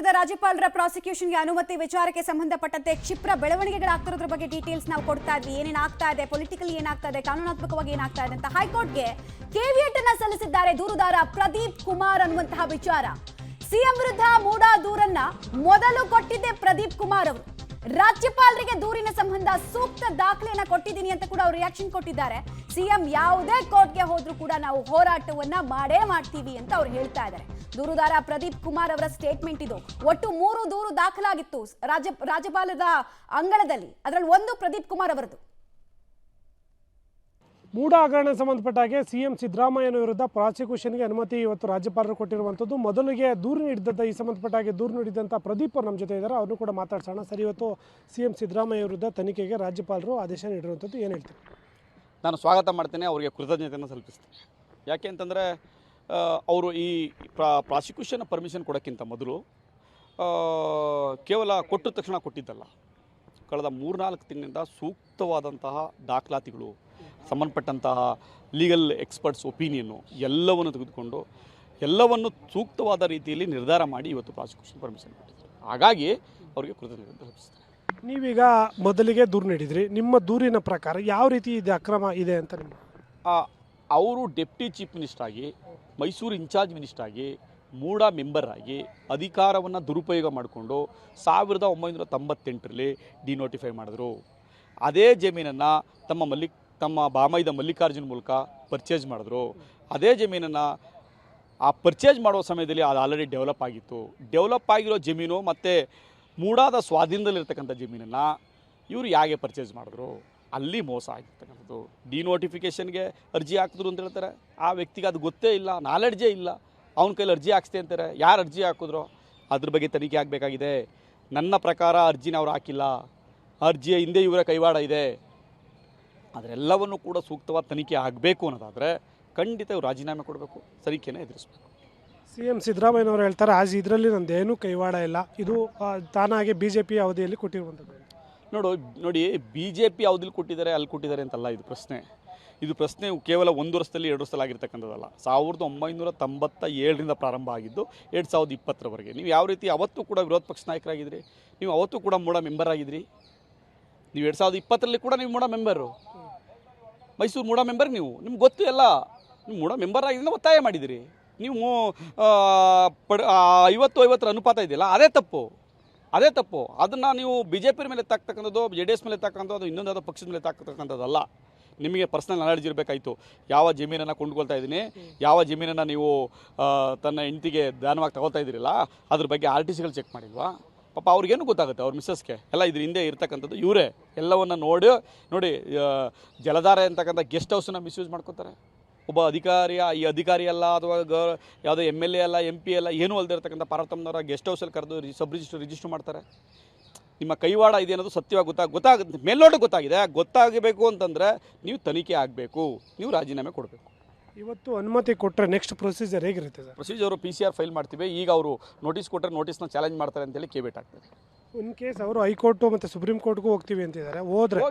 ವಿರುದ್ಧ ರಾಜ್ಯಪಾಲರ ಪ್ರಾಸಿಕ್ಯೂಷನ್ಗೆ ಅನುಮತಿ ವಿಚಾರಕ್ಕೆ ಸಂಬಂಧಪಟ್ಟಂತೆ ಕ್ಷಿಪ್ರ ಬೆಳವಣಿಗೆಗಳಾಗ್ತಿರೋದ್ರ ಬಗ್ಗೆ ಡೀಟೇಲ್ಸ್ ನಾವು ಕೊಡ್ತಾ ಇದ್ವಿ. ಏನೇನಾಗ್ತಾ ಇದೆ, ಪೊಲಿಟಿಕಲಿ ಏನಾಗ್ತಾ ಇದೆ, ಕಾನೂನಾತ್ಮಕವಾಗಿ ಏನಾಗ್ತಾ ಇದೆ ಅಂತ ಹೈಕೋರ್ಟ್ಗೆ ಕೇವಿಯಟ್ ಅನ್ನ ಸಲ್ಲಿಸಿದ್ದಾರೆ ದೂರುದಾರ ಪ್ರದೀಪ್ ಕುಮಾರ್ ಅನ್ನುವಂತಹ ವಿಚಾರ. ಸಿಎಂ ವಿರುದ್ಧ ಮೂಡಾ ದೂರನ್ನ ಮೊದಲು ಕೊಟ್ಟಿದ್ದೆ ಪ್ರದೀಪ್ ಕುಮಾರ್ ಅವರು. ರಾಜ್ಯಪಾಲರಿಗೆ ದೂರಿನ ಸಂಬಂಧ ಸೂಕ್ತ ದಾಖಲೆಯನ್ನ ಕೊಟ್ಟಿದ್ದೀನಿ ಅಂತ ಕೂಡ ಅವರು ರಿಯಾಕ್ಷನ್ ಕೊಟ್ಟಿದ್ದಾರೆ. ಸಿಎಂ ಯಾವುದೇ ಕೋರ್ಟ್ಗೆ ಹೋದ್ರೂ ಕೂಡ ನಾವು ಹೋರಾಟವನ್ನ ಮಾಡೇ ಮಾಡ್ತೀವಿ ಅಂತ ಅವ್ರು ಹೇಳ್ತಾ ಇದ್ದಾರೆ. ದೂರುದಾರ ಪ್ರದೀಪ್ ಕುಮಾರ್ ಅವರ ಸ್ಟೇಟ್ಮೆಂಟ್ ಇದು. ಒಟ್ಟು 3 ದೂರು ದಾಖಲಾಗಿತ್ತು ರಾಜ್ಯಪಾಲದ ಅಂಗಳದಲ್ಲಿ. ಅದರಲ್ಲಿ ಒಂದು ಪ್ರದೀಪ್ ಕುಮಾರ್ ಅವರದು. ಮೂಡಾ ಹಗರಣ ಸಂಬಂಧಪಟ್ಟ ಹಾಗೆ ಸಿಎಂ ಸಿದ್ದರಾಮಯ್ಯನ ವಿರುದ್ಧ ಪ್ರಾಸಿಕ್ಯೂಷನ್ಗೆ ಅನುಮತಿ ಇವತ್ತು ರಾಜ್ಯಪಾಲರು ಕೊಟ್ಟಿರುವಂಥದ್ದು. ಮೊದಲಿಗೆ ದೂರು ನೀಡಿದ್ದ ಈ ಸಂಬಂಧಪಟ್ಟ ಹಾಗೆ ದೂರು ನೀಡಿದಂಥ ಪ್ರದೀಪ್ ಅವರು ನಮ್ಮ ಜೊತೆ ಇದ್ದಾರೆ. ಅವ್ರನ್ನೂ ಕೂಡ ಮಾತಾಡ್ಸೋಣ. ಸರಿ, ಇವತ್ತು ಸಿಎಂ ಸಿದ್ದರಾಮಯ್ಯ ವಿರುದ್ಧ ತನಿಖೆಗೆ ರಾಜ್ಯಪಾಲರು ಆದೇಶ ನೀಡಿರುವಂಥದ್ದು, ಏನು ಹೇಳ್ತೀವಿ? ನಾನು ಸ್ವಾಗತ ಮಾಡ್ತೇನೆ, ಅವರಿಗೆ ಕೃತಜ್ಞತೆಯನ್ನು ಸಲ್ಲಿಸ್ತೇನೆ. ಯಾಕೆ ಅಂತಂದರೆ ಅವರು ಈ ಪ್ರಾಸಿಕ್ಯೂಷನ್ ಪರ್ಮಿಷನ್ ಕೊಡೋಕ್ಕಿಂತ ಮೊದಲು ಕೇವಲ ಕೊಟ್ಟ ತಕ್ಷಣ ಕೊಟ್ಟಿದ್ದಲ್ಲ, ಕಳೆದ 3-4 ತಿಂಗಳಿಂದ ಸೂಕ್ತವಾದಂತಹ ದಾಖಲಾತಿಗಳು, ಸಂಬಂಧಪಟ್ಟಂತಹ ಲೀಗಲ್ ಎಕ್ಸ್ಪರ್ಟ್ಸ್ ಒಪಿನಿಯನ್ನು ಎಲ್ಲವನ್ನು ತೆಗೆದುಕೊಂಡು ಎಲ್ಲವನ್ನು ಸೂಕ್ತವಾದ ರೀತಿಯಲ್ಲಿ ನಿರ್ಧಾರ ಮಾಡಿ ಇವತ್ತು ಪ್ರಾಸಿಕ್ಯೂಷನ್ ಪರ್ಮಿಷನ್ ಕೊಟ್ಟಿದ್ದಾರೆ. ಹಾಗಾಗಿ ಅವರಿಗೆ ಕೃತಜ್ಞತೆ ಸಲ್ಲಿಸ್ತೇನೆ. ನೀವೀಗ ಮೊದಲಿಗೆ ದೂರು ನೀಡಿದ್ರಿ. ನಿಮ್ಮ ದೂರಿನ ಪ್ರಕಾರ ಯಾವ ರೀತಿ ಇದೆ, ಅಕ್ರಮ ಇದೆ ಅಂತ ನಿಮ್ಮ ಅವರು ಡೆಪ್ಟಿ ಚೀಫ್ ಮಿನಿಸ್ಟರ್ ಆಗಿ, ಮೈಸೂರು ಇನ್ಚಾರ್ಜ್ ಮಿನಿಸ್ಟರ್ ಆಗಿ, ಮೂಡಾ ಮೆಂಬರ್ ಆಗಿ ಅಧಿಕಾರವನ್ನು ದುರುಪಯೋಗ ಮಾಡಿಕೊಂಡು 1998ರಲ್ಲಿ ಡಿನೋಟಿಫೈ ಮಾಡಿದ್ರು. ಅದೇ ಜಮೀನನ್ನು ತಮ್ಮ ಬಾಮೈದ ಮಲ್ಲಿಕಾರ್ಜುನ್ ಮೂಲಕ ಪರ್ಚೇಸ್ ಮಾಡಿದ್ರು. ಅದೇ ಜಮೀನನ್ನು ಆ ಪರ್ಚೇಸ್ ಮಾಡೋ ಸಮಯದಲ್ಲಿ ಅದು ಆಲ್ರೆಡಿ ಡೆವಲಪ್ ಆಗಿತ್ತು. ಡೆವಲಪ್ ಆಗಿರೋ ಜಮೀನು ಮತ್ತು ಮೂಡಾದ ಸ್ವಾಧೀನದಲ್ಲಿರ್ತಕ್ಕಂಥ ಜಮೀನನ್ನು ಇವರು ಹೇಗೆ ಪರ್ಚೇಸ್ ಮಾಡಿದ್ರು, ಅಲ್ಲಿ ಮೋಸ ಆಗಿರ್ತಕ್ಕಂಥದ್ದು. ಡಿನೋಟಿಫಿಕೇಷನ್ಗೆ ಅರ್ಜಿ ಹಾಕಿದ್ರು ಅಂತ ಹೇಳ್ತಾರೆ. ಆ ವ್ಯಕ್ತಿಗೆ ಅದು ಗೊತ್ತೇ ಇಲ್ಲ, ನಾಲೆಡ್ಜೇ ಇಲ್ಲ. ಅವನ ಕೈಲಿ ಅರ್ಜಿ ಹಾಕ್ಸ್ತೆ ಅಂತಾರೆ. ಯಾರು ಅರ್ಜಿ ಹಾಕಿದ್ರು ಅದ್ರ ಬಗ್ಗೆ ತನಿಖೆ ಆಗಬೇಕಾಗಿದೆ. ನನ್ನ ಪ್ರಕಾರ ಅರ್ಜಿನ ಅವ್ರು ಹಾಕಿಲ್ಲ, ಅರ್ಜಿಯ ಹಿಂದೆ ಇವರ ಕೈವಾಡ ಇದೆ. ಅದರೆಲ್ಲವನ್ನು ಕೂಡ ಸೂಕ್ತವಾದ ತನಿಖೆ ಆಗಬೇಕು ಅನ್ನೋದಾದರೆ ಖಂಡಿತ ಇವರು ರಾಜೀನಾಮೆ ಕೊಡಬೇಕು, ತನಿಖೆನ ಎದುರಿಸಬೇಕು. ಸಿಎಂ ಸಿದ್ದರಾಮಯ್ಯನವರು ಹೇಳ್ತಾರೆ, ಆಜ್ ಇದರಲ್ಲಿ ನಂದೇನೂ ಕೈವಾಡ ಇಲ್ಲ, ಇದು ತಾನಾಗೆ BJP ಅವಧಿಯಲ್ಲಿ ಕೊಟ್ಟಿರುವಂಥದ್ದು. ನೋಡಿ BJP ಅವಧಿಯಲ್ಲಿ ಕೊಟ್ಟಿದ್ದಾರೆ, ಅಲ್ಲಿ ಕೊಟ್ಟಿದ್ದಾರೆ ಅಂತಲ್ಲ ಇದು ಪ್ರಶ್ನೆ. ಇದು ಪ್ರಶ್ನೆ ಕೇವಲ 1 ವರ್ಷದಲ್ಲಿ 2 ವರ್ಷದಲ್ಲಿ ಆಗಿರ್ತಕ್ಕಂಥದ್ದಲ್ಲ. 1997ರಿಂದ ಪ್ರಾರಂಭ ಆಗಿದ್ದು 2020ರವರೆಗೆ. ನೀವು ಯಾವ ರೀತಿ ಅವತ್ತು ಕೂಡ ವಿರೋಧ ಪಕ್ಷ ನಾಯಕರಾಗಿದ್ರಿ, ನೀವು ಅವತ್ತು ಕೂಡ ಮೂಡಾ ಮೆಂಬರ್ ಆಗಿದ್ರಿ. ನೀವು 2020ರಲ್ಲಿ ಕೂಡ ನೀವು ಮೂಡಾ ಮೆಂಬರು, ಮೈಸೂರು ಮೂಡಾ ಮೆಂಬರ್. ನಿಮ್ಗೆ ಗೊತ್ತು ಎಲ್ಲ. ನೀವು ಮೂಡಾ ಮೆಂಬರ್ ಆಗಿದ್ದರಿಂದ ಒತ್ತಾಯ ಮಾಡಿದಿರಿ. ನೀವು 50-50 ಅನುಪಾತ ಇದೆಯಲ್ಲ, ಅದೇ ತಪ್ಪು. ಅದನ್ನು ನೀವು BJP ಮೇಲೆ ಎತ್ತಾಕ್ತಕ್ಕಂಥದ್ದು, JDS ಮೇಲೆ ಎತ್ತಾಕ್ತಕ್ಕಂಥದ್ದು, ಇನ್ನೊಂದು ಪಕ್ಷದ ಮೇಲೆ ಎತ್ತಾಕ್ತಕ್ಕಂಥದ್ದಲ್ಲ. ನಿಮಗೆ ಪರ್ಸನಲ್ ನಾಲೆಡ್ಜ್ ಇರಬೇಕಾಯಿತು. ಯಾವ ಜಮೀನನ್ನು ಕೊಂಡುಕೊಳ್ತಾ ಇದ್ದೀನಿ, ಯಾವ ಜಮೀನನ್ನು ನೀವು ತನ್ನ ಹೆಂಡತಿಗೆ ದಾನವಾಗಿ ತಗೋತಾ ಇದ್ದೀರಲ್ಲ, ಅದ್ರ ಬಗ್ಗೆ RTCಗಳು ಚೆಕ್ ಮಾಡಿಲ್ವಾ? ಪಾಪ ಅವ್ರಿಗೇನು ಗೊತ್ತಾಗುತ್ತೆ, ಅವ್ರ ಮಿಸ್ಸಸ್ಗೆ ಎಲ್ಲ ಇದ್ರ ಹಿಂದೆ ಇರ್ತಕ್ಕಂಥದ್ದು ಇವರೇ. ಎಲ್ಲವನ್ನು ನೋಡಿ ಜಲಧಾರ ಅಂತಕ್ಕಂಥ ಗೆಸ್ಟ್ ಹೌಸನ್ನು ಮಿಸ್ಯೂಸ್ ಮಾಡ್ಕೋತಾರೆ. ಒಬ್ಬ ಈ ಅಧಿಕಾರಿ ಅಲ್ಲ, ಅಥವಾ ಯಾವುದೋ MLA ಅಲ್ಲ, MP ಅಲ್ಲ, ಏನೂ ಅಲ್ಲದೆ ಇರ್ತಕ್ಕಂಥ ಪಾರ್ವತಮ್ಮನವರ ಗೆಸ್ಟ್ ಹೌಸಲ್ಲಿ ಕರೆದು ಸಬ್ ರಿಜಿಸ್ಟರ್ ಮಾಡ್ತಾರೆ. ನಿಮ್ಮ ಕೈವಾಡ ಇದೆ ಅನ್ನೋದು ಸತ್ಯವಾಗಿ ಗೊತ್ತಾಗುತ್ತೆ, ಮೇಲ್ನೋಟ ಗೊತ್ತಾಗಬೇಕು ಅಂತಂದರೆ ನೀವು ತನಿಖೆ ಆಗಬೇಕು, ನೀವು ರಾಜೀನಾಮೆ ಕೊಡಬೇಕು. ಇವತ್ತು ಅನುಮತಿ ಕೊಟ್ಟರೆ ನೆಕ್ಸ್ಟ್ ಪ್ರೊಸೀಜರ್ ಹೇಗಿರುತ್ತೆ ಸರ್? ಪ್ರೊಸೀಜರು PCR ಫೈಲ್ ಮಾಡ್ತೀವಿ. ಈಗ ಅವರು ನೋಟಿಸ್ ಕೊಟ್ಟರೆ ನೋಟಿಸ್ನ ಚಾಲೆಂಜ್ ಮಾಡ್ತಾರೆ ಅಂತೇಳಿ ಕೇಬೇಟ್ ಆಗ್ತದೆ. ಇನ್ ಕೇಸ್ ಅವರು ಹೈಕೋರ್ಟು ಮತ್ತು ಸುಪ್ರೀಂ ಕೋರ್ಟ್ಗೂ ಹೋಗ್ತೀವಿ ಅಂತಿದ್ದಾರೆ,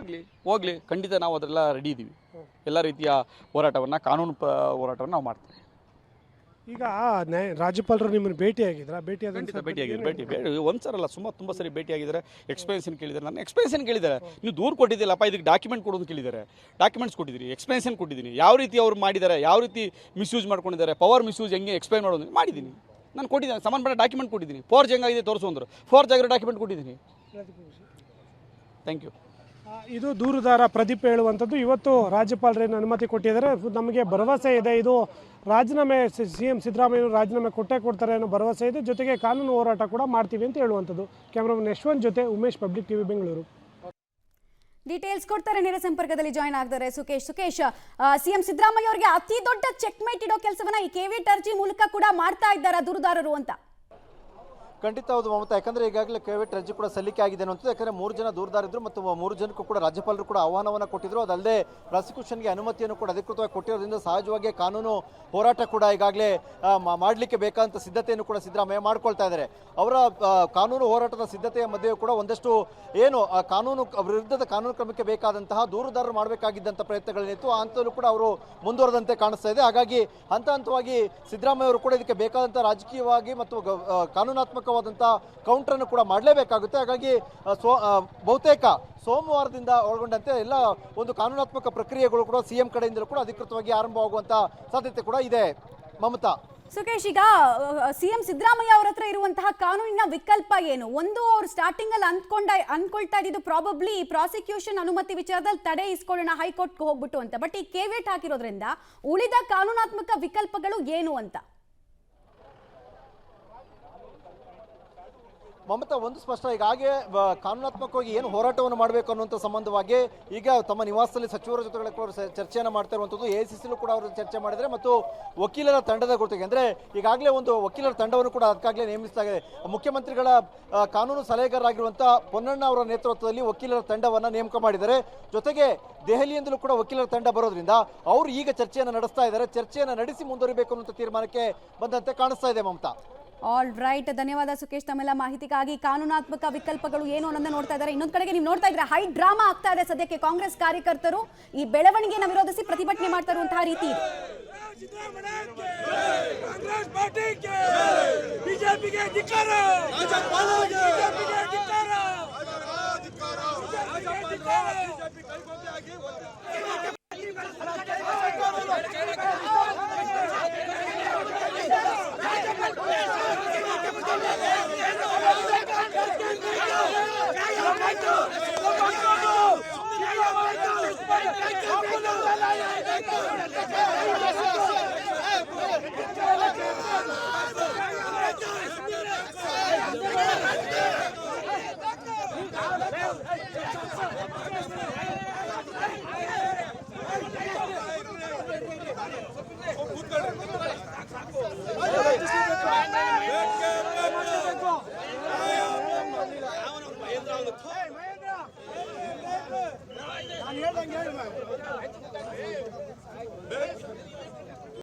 ಹೋಗ್ಲಿ ಖಂಡಿತ ನಾವು ಅದೆಲ್ಲ ರೆಡಿ ಇದ್ದೀವಿ. ಎಲ್ಲ ರೀತಿಯ ಹೋರಾಟವನ್ನು, ಕಾನೂನು ಹೋರಾಟವನ್ನು ನಾವು ಮಾಡ್ತೀವಿ. ಈಗ ರಾಜ್ಯಪಾಲರು ನಿಮ್ಮನ್ನು ಭೇಟಿಯಾಗಿದ್ದಾರೆ? ಭೇಟಿಯಾಗಿದ್ದಾರೆ ಒಂದ್ಸರಲ್ಲ, ತುಂಬ ಸರಿ ಭೇಟಿಯಾಗಿದ್ದಾರೆ. ಎಕ್ಸ್ಪ್ಲನೇಷನ್ ಕೇಳಿದ್ದಾರೆ. ನಾನು ಎಕ್ಸ್ಪ್ಲನೇಷನ್ ಕೇಳಿದ್ದಾರೆ. ನೀವು ದೂರು ಕೊಟ್ಟಿದ್ದಿಲ್ಲಪ್ಪ, ಇದಕ್ಕೆ ಡಾಕ್ಯುಮೆಂಟ್ ಕೊಡೋದು ಕೇಳಿದ್ದಾರೆ. ಡಾಕ್ಯುಮೆಂಟ್ಸ್ ಕೊಟ್ಟಿದ್ದೀರಿ, ಎಕ್ಸ್ಪ್ಲನೇಷನ್ ಕೊಟ್ಟಿದ್ದೀನಿ. ಯಾವ ರೀತಿ ಅವ್ರು ಮಾಡಿದ್ದಾರೆ, ಯಾವ ರೀತಿ ಮಿಸ್ಯೂಸ್ ಮಾಡ್ಕೊಂಡಿದ್ದಾರೆ, ಪವರ್ ಮಿಸ್ಯೂಸ್ ಹೆಂಗೆ ಎಕ್ಸ್ಪ್ಲೈನ್ ಮಾಡೋದು ಮಾಡಿದ್ದೀನಿ. ನಾನು ಕೊಟ್ಟಿದ್ದೀನಿ, ಸಂಬಂಧಪಟ್ಟ ಡಾಕ್ಯುಮೆಂಟ್ ಕೊಟ್ಟಿದ್ದೀನಿ. ಫೋರ್ಜ್ ಹೆಂಗಾಗಿದೆ ತೋರಿಸು ಅಂದರು, ಫೋರ್ಜ್ ಆಗಿರೋ ಡಾಕ್ಯುಮೆಂಟ್ ಕೊಟ್ಟಿದ್ದೀನಿ. Thank you. ಇದು ದೂರುದಾರ ಪ್ರದೀಪ್ ಹೇಳುವಂಥದ್ದು. ಇವತ್ತು ರಾಜ್ಯಪಾಲರೇನು ಅನುಮತಿ ಕೊಟ್ಟಿದ್ದಾರೆ, ನಮಗೆ ಭರವಸೆ ಇದೆ, ಇದು ರಾಜೀನಾಮೆ ಸಿಎಂ ಸಿದ್ದರಾಮಯ್ಯ ರಾಜೀನಾಮೆ ಕೊಡ್ತಾರೆ ಅನ್ನೋ ಭರವಸೆ ಇದೆ. ಜೊತೆಗೆ ಕಾನೂನು ಹೋರಾಟ ಕೂಡ ಮಾಡ್ತೀವಿ ಅಂತ ಹೇಳುವಂಥದ್ದು. ಕ್ಯಾಮ್ರಾಮನ್ ಯಶವಂತ್ ಜೊತೆ Umesh, public TV Bengaluru. Details ಕೊಡ್ತಾರೆ, ನೇರ ಸಂಪರ್ಕದಲ್ಲಿ ಜಾಯ್ನ್ ಆಗ್ತಾರೆ ಸುಕೇಶ್. ಸಿಎಂ ಸಿದ್ದರಾಮಯ್ಯ ಅವರಿಗೆ ಅತಿ ದೊಡ್ಡ ಚೆಕ್ ಮೇಟ್ ಇಡೋ ಕೆಲಸವನ್ನ ಈ ಕೇವಿಯಟ್ ಅರ್ಜಿ ಮೂಲಕ ಕೂಡ ಮಾಡ್ತಾ ಇದ್ದಾರೆ ದೂರುದಾರರು ಅಂತ. ಖಂಡಿತ ಹೌದು ಮಮತಾ, ಯಾಕಂದರೆ ಈಗಾಗಲೇ ಕೇವಿಯಟ್ ಅರ್ಜಿ ಕೂಡ ಸಲ್ಲಿಕೆ ಆಗಿದೆ ಅನ್ನೋದು. ಯಾಕಂದರೆ 3 ಜನ ದೂರದಾರಿದ್ರು ಮತ್ತು 3 ಜನಕ್ಕೂ ಕೂಡ ರಾಜ್ಯಪಾಲರು ಕೂಡ ಆಹ್ವಾನವನ್ನು ಕೊಟ್ಟಿದ್ರು. ಅದಲ್ಲದೆ ಪ್ರಾಸಿಕ್ಯೂಷನ್ಗೆ ಅನುಮತಿಯನ್ನು ಕೂಡ ಅಧಿಕೃತವಾಗಿ ಕೊಟ್ಟಿರೋದ್ರಿಂದ ಸಹಜವಾಗಿ ಕಾನೂನು ಹೋರಾಟ ಕೂಡ ಈಗಾಗಲೇ ಮಾಡಲಿಕ್ಕೆ ಬೇಕಾದಂಥ ಸಿದ್ಧತೆಯನ್ನು ಕೂಡ ಸಿದ್ದರಾಮಯ್ಯ ಮಾಡ್ಕೊಳ್ತಾ ಇದ್ದಾರೆ. ಅವರ ಕಾನೂನು ಹೋರಾಟದ ಸಿದ್ಧತೆಯ ಮಧ್ಯೆ ಕೂಡ ಒಂದಷ್ಟು ಏನು ಕಾನೂನು ವಿರುದ್ಧದ ಕಾನೂನು ಕ್ರಮಕ್ಕೆ ಬೇಕಾದಂತಹ ದೂರುದಾರರು ಮಾಡಬೇಕಾಗಿದ್ದಂಥ ಪ್ರಯತ್ನಗಳೇನಿತ್ತು ಆ ಹಂತದಲ್ಲೂ ಕೂಡ ಅವರು ಮುಂದುವರೆದಂತೆ ಕಾಣಿಸ್ತಾ ಇದೆ. ಹಾಗಾಗಿ ಹಂತ ಹಂತವಾಗಿ ಸಿದ್ದರಾಮಯ್ಯ ಅವರು ಕೂಡ ಇದಕ್ಕೆ ಬೇಕಾದಂಥ ರಾಜಕೀಯವಾಗಿ ಮತ್ತು ಕಾನೂನಾತ್ಮಕ ಸೂಕ್ತವಾದಂಥ ಕೌಂಟರನ್ನು ಕೂಡ ಮಾಡಲೇಬೇಕಾಗುತ್ತೆ. ಹಾಗಾಗಿ ಬಹುತೇಕ ಸೋಮವಾರದಿಂದ ಒಳಗೊಂಡಂತೆ ಎಲ್ಲ ಒಂದು ಕಾನೂನಾತ್ಮಕ ಪ್ರಕ್ರಿಯೆಗಳು ಕೂಡ ಸಿಎಂ ಕಡೆಯಿಂದಲೂ ಕೂಡ ಅಧಿಕೃತವಾಗಿ ಆರಂಭವಾಗುವಂಥ ಸಾಧ್ಯತೆ ಕೂಡ ಇದೆ. ಮಮತಾ. ಸುಖೇಶ್, ಈಗ ಸಿಎಂ ಸಿದ್ದರಾಮಯ್ಯ ಅವರ ಹತ್ರ ಇರುವಂತಹ ಕಾನೂನಿನ ವಿಕಲ್ಪ ಏನು? ಒಂದು ಅವ್ರು ಸ್ಟಾರ್ಟಿಂಗ್ ಅಲ್ಲಿ ಅನ್ಕೊಳ್ತಾ ಇದ್ದು ಪ್ರಾಬಬ್ಲಿ ಪ್ರಾಸಿಕ್ಯೂಷನ್ ಅನುಮತಿ ವಿಚಾರದಲ್ಲಿ ತಡೆ ಇಸ್ಕೊಳ್ಳೋಣ ಹೈಕೋರ್ಟ್ಗೆ ಹೋಗ್ಬಿಟ್ಟು ಅಂತ. ಬಟ್ ಈ ಕೇವಿಯಟ್ ಹಾಕಿರೋದ್ರಿಂದ ಉಳಿದ ಕಾನೂನಾತ್ಮಕ ವಿಕಲ್ಪಗಳು ಏನು ಅಂತ? ಮಮತಾ, ಒಂದು ಸ್ಪಷ್ಟ, ಈಗ ಹಾಗೆ ಕಾನೂನಾತ್ಮಕವಾಗಿ ಏನು ಹೋರಾಟವನ್ನು ಮಾಡಬೇಕು ಅನ್ನುವಂಥ ಸಂಬಂಧವಾಗಿ ಈಗ ತಮ್ಮ ನಿವಾಸದಲ್ಲಿ ಸಚಿವರ ಜೊತೆ ಚರ್ಚೆಯನ್ನು ಮಾಡ್ತಾ ಇರುವಂಥದ್ದು. ಎಐಸಿಸಿಲೂ ಕೂಡ ಅವರು ಚರ್ಚೆ ಮಾಡಿದರೆ ಮತ್ತು ವಕೀಲರ ತಂಡದ ಗುರುತಿಗೆ ಅಂದರೆ ಈಗಾಗಲೇ ಒಂದು ವಕೀಲರ ತಂಡವನ್ನು ಕೂಡ ಅದಕ್ಕಾಗಲೇ ನೇಮಿಸಲಾಗಿದೆ. ಮುಖ್ಯಮಂತ್ರಿಗಳ ಕಾನೂನು ಸಲಹೆಗಾರರಾಗಿರುವಂಥ ಪೊನ್ನಣ್ಣ ಅವರ ನೇತೃತ್ವದಲ್ಲಿ ವಕೀಲರ ತಂಡವನ್ನು ನೇಮಕ ಮಾಡಿದ್ದಾರೆ. ಜೊತೆಗೆ ದೆಹಲಿಯಿಂದಲೂ ಕೂಡ ವಕೀಲರ ತಂಡ ಬರೋದ್ರಿಂದ ಅವರು ಈಗ ಚರ್ಚೆಯನ್ನು ನಡೆಸ್ತಾ ಇದ್ದಾರೆ. ಚರ್ಚೆಯನ್ನು ನಡೆಸಿ ಮುಂದುವರಿಬೇಕು ಅನ್ನುವಂಥ ತೀರ್ಮಾನಕ್ಕೆ ಬಂದಂತೆ ಕಾಣಿಸ್ತಾ ಇದೆ. ಮಮತಾ. ಆಲ್ ರೈಟ್, ಧನ್ಯವಾದ ಸುಖೇಶ್ ತಮ್ಮೆಲ್ಲ ಮಾಹಿತಿಗಾಗಿ. ಕಾನೂನಾತ್ಮಕ ವಿಕಲ್ಪಗಳು ಏನು ಅನ್ನೋದನ್ನ ನೋಡ್ತಾ ಇದ್ದಾರೆ. ಇನ್ನೊಂದು ಕಡೆಗೆ ನೀವು ನೋಡ್ತಾ ಇದ್ರೆ ಹೈ ಡ್ರಾಮಾ ಆಗ್ತಾ ಇದೆ ಸದ್ಯಕ್ಕೆ. ಕಾಂಗ್ರೆಸ್ ಕಾರ್ಯಕರ್ತರು ಈ ಬೆಳವಣಿಗೆಯನ್ನು ವಿರೋಧಿಸಿ ಪ್ರತಿಭಟನೆ ಮಾಡ್ತಾ ಇರುವಂತಹ ರೀತಿ ಇದೆ.